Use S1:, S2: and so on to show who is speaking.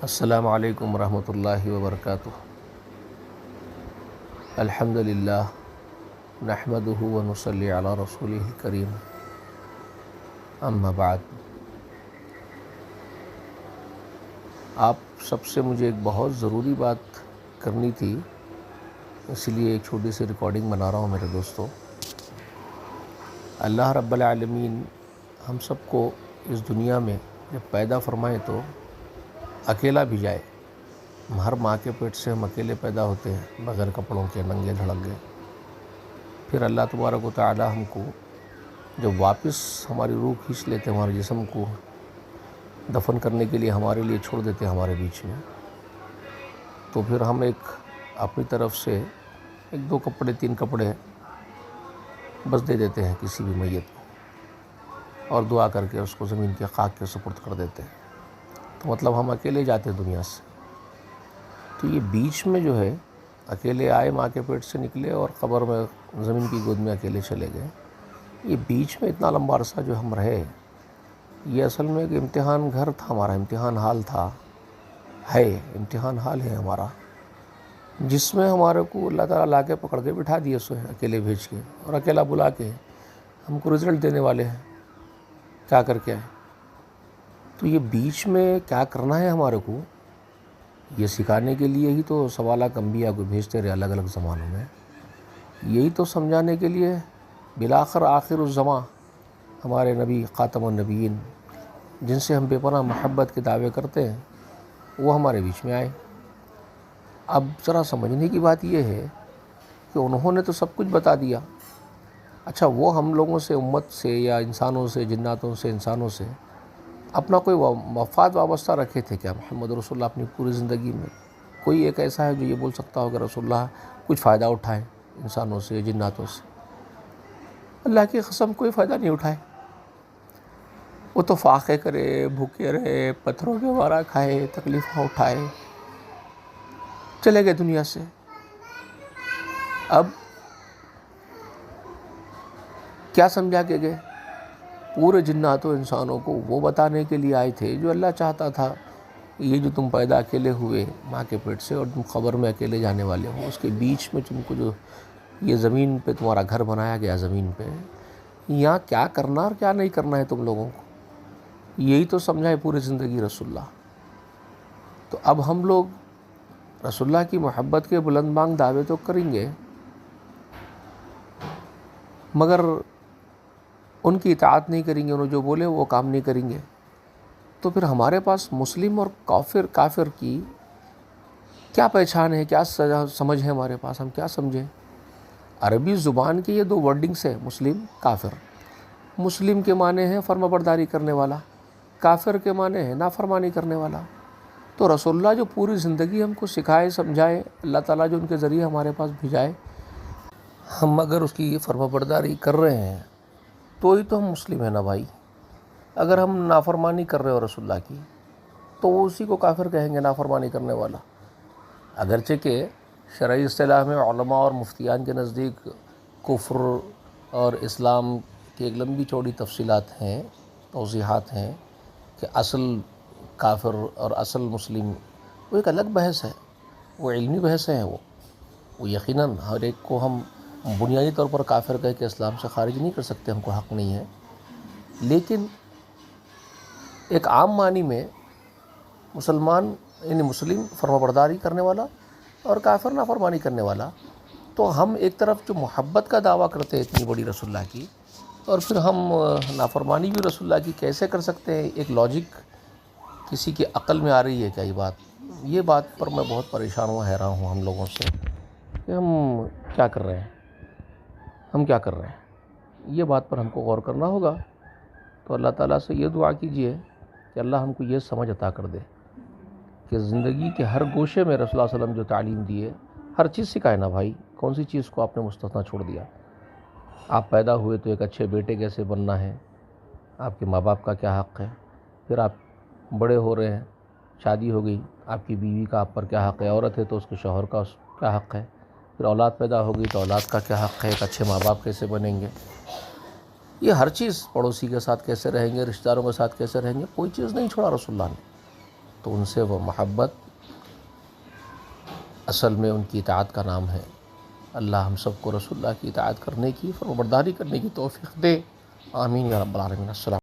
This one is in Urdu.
S1: السلام علیکم ورحمۃ اللہ وبرکاتہ۔ الحمدللہ نحمدہ ونصلی علی رسولہ الکریم، اما بعد۔ آپ سب سے مجھے ایک بہت ضروری بات کرنی تھی، اس لیے ایک چھوٹی سی ریکارڈنگ بنا رہا ہوں میرے دوستوں۔ اللہ رب العالمین ہم سب کو اس دنیا میں جب پیدا فرمائے تو اکیلا بھی جائے۔ ہر ماں کے پیٹ سے ہم اکیلے پیدا ہوتے ہیں، بغیر کپڑوں کے، ننگے دھڑنگے۔ پھر اللہ تبارک و تعالی ہم کو جب واپس ہماری روح کھینچ لیتے، ہمارے جسم کو دفن کرنے کے لیے ہمارے لیے چھوڑ دیتے ہمارے بیچ میں، تو پھر ہم ایک اپنی طرف سے ایک دو کپڑے، تین کپڑے بس دے دیتے ہیں کسی بھی میت کو، اور دعا کر کے اس کو زمین کے خاک کے سپرد کر دیتے ہیں۔ تو مطلب ہم اکیلے جاتے ہیں دنیا سے۔ تو یہ بیچ میں جو ہے اکیلے آئے، ماں کے پیٹ سے نکلے اور قبر میں زمین کی گود میں اکیلے چلے گئے، یہ بیچ میں اتنا لمبا عرصہ جو ہم رہے، یہ اصل میں ایک امتحان گھر تھا ہمارا، امتحان حال تھا، امتحان حال ہے ہمارا، جس میں ہمارے کو اللہ تعالیٰ لا کے پکڑ کے بٹھا دیے سو اکیلے بھیج کے، اور اکیلا بلا کے ہم کو رزلٹ دینے والے ہیں کیا کر کے آئے۔ تو یہ بیچ میں کیا کرنا ہے ہمارے کو، یہ سکھانے کے لیے ہی تو سوالات انبیاء کو بھیجتے رہے الگ الگ زمانوں میں، یہی تو سمجھانے کے لیے بالآخر آخر الزماں ہمارے نبی خاتم النبیین، جن سے ہم بے پناہ محبت کے دعوے کرتے ہیں، وہ ہمارے بیچ میں آئے۔ اب ذرا سمجھنے کی بات یہ ہے کہ انہوں نے تو سب کچھ بتا دیا، اچھا وہ ہم لوگوں سے، امت سے، یا انسانوں سے، جناتوں سے، انسانوں سے اپنا کوئی مفاد وابستہ رکھے تھے کیا؟ محمد رسول اللہ اپنی پوری زندگی میں کوئی ایک ایسا ہے جو یہ بول سکتا ہو کہ رسول اللہ کچھ فائدہ اٹھائیں انسانوں سے، جناتوں سے؟ اللہ کی قسم کوئی فائدہ نہیں اٹھائے۔ وہ تو فاقے کرے، بھوکے رہے، پتھروں کے وارا کھائے، تکلیفیں اٹھائے، چلے گئے دنیا سے۔ اب کیا سمجھا کے گئے؟ پورے جناتوں انسانوں کو وہ بتانے کے لیے آئے تھے جو اللہ چاہتا تھا، یہ جو تم پیدا اکیلے ہوئے ماں کے پیٹ سے اور تم قبر میں اکیلے جانے والے ہو، اس کے بیچ میں تم کو جو یہ زمین پہ تمہارا گھر بنایا گیا، زمین پہ یہاں کیا کرنا اور کیا نہیں کرنا ہے تم لوگوں کو، یہی تو سمجھائے پوری زندگی رسول اللہ۔ تو اب ہم لوگ رسول اللہ کی محبت کے بلند بانگ دعوے تو کریں گے، مگر ان کی اطاعت نہیں کریں گے، انہوں جو بولے وہ کام نہیں کریں گے، تو پھر ہمارے پاس مسلم اور کافر کی کیا پہچان ہے، کیا سمجھ ہے ہمارے پاس؟ ہم کیا سمجھیں؟ عربی زبان کی یہ دو ورڈنگس ہیں، مسلم، کافر۔ مسلم کے معنی ہیں فرما برداری کرنے والا، کافر کے معنی ہیں نافرمانی کرنے والا۔ تو رسول اللہ جو پوری زندگی ہم کو سکھائے، سمجھائے، اللہ تعالیٰ جو ان کے ذریعے ہمارے پاس بھیجائے، ہم اگر اس کی فرما برداری کر رہے ہیں تو ہی تو ہم مسلم ہیں نا بھائی۔ اگر ہم نافرمانی کر رہے ہو رسول اللہ کی تو وہ اسی کو کافر کہیں گے، نافرمانی کرنے والا۔ اگرچہ کہ شرعی اصطلاح میں علماء اور مفتیان کے نزدیک کفر اور اسلام کی ایک لمبی چوڑی تفصیلات ہیں، توضیحات ہیں کہ اصل کافر اور اصل مسلم وہ ایک الگ بحث ہے، وہ علمی بحث ہے، وہ یقیناً ہر ایک کو ہم بنیادی طور پر کافر کہہ کے اسلام سے خارج نہیں کر سکتے، ہم کو حق نہیں ہے۔ لیکن ایک عام معنی میں مسلمان یعنی مسلم فرما برداری کرنے والا اور کافر نافرمانی کرنے والا، تو ہم ایک طرف جو محبت کا دعویٰ کرتے ہیں اتنی بڑی رسول اللہ کی، اور پھر ہم نافرمانی بھی رسول اللہ کی کیسے کر سکتے ہیں؟ ایک لاجک کسی کی عقل میں آ رہی ہے کیا یہ بات پر میں بہت پریشان ہوں، حیران ہوں ہم لوگوں سے کہ ہم کیا کر رہے ہیں؟ یہ بات پر ہم کو غور کرنا ہوگا۔ تو اللہ تعالیٰ سے یہ دعا کیجئے کہ اللہ ہم کو یہ سمجھ عطا کر دے کہ زندگی کے ہر گوشے میں رسول اللہ صلی اللہ علیہ وسلم جو تعلیم دیے، ہر چیز سکھائے نا بھائی۔ کون سی چیز کو آپ نے مستثنیٰ چھوڑ دیا؟ آپ پیدا ہوئے تو ایک اچھے بیٹے کیسے بننا ہے، آپ کے ماں باپ کا کیا حق ہے، پھر آپ بڑے ہو رہے ہیں، شادی ہو گئی، آپ کی بیوی کا آپ پر کیا حق ہے، عورت ہے تو اس کے شوہر کا کیا حق ہے، پھر اولاد پیدا ہوگی تو اولاد کا کیا حق ہے، ایک اچھے ماں باپ کیسے بنیں گے، یہ ہر چیز، پڑوسی کے ساتھ کیسے رہیں گے، رشتہ داروں کے ساتھ کیسے رہیں گے، کوئی چیز نہیں چھوڑا رسول اللہ نے۔ تو ان سے وہ محبت اصل میں ان کی اطاعت کا نام ہے۔ اللہ ہم سب کو رسول اللہ کی اطاعت کرنے کی، فرمانبرداری کرنے کی توفیق دے، آمین یا رب العالمین۔ السلام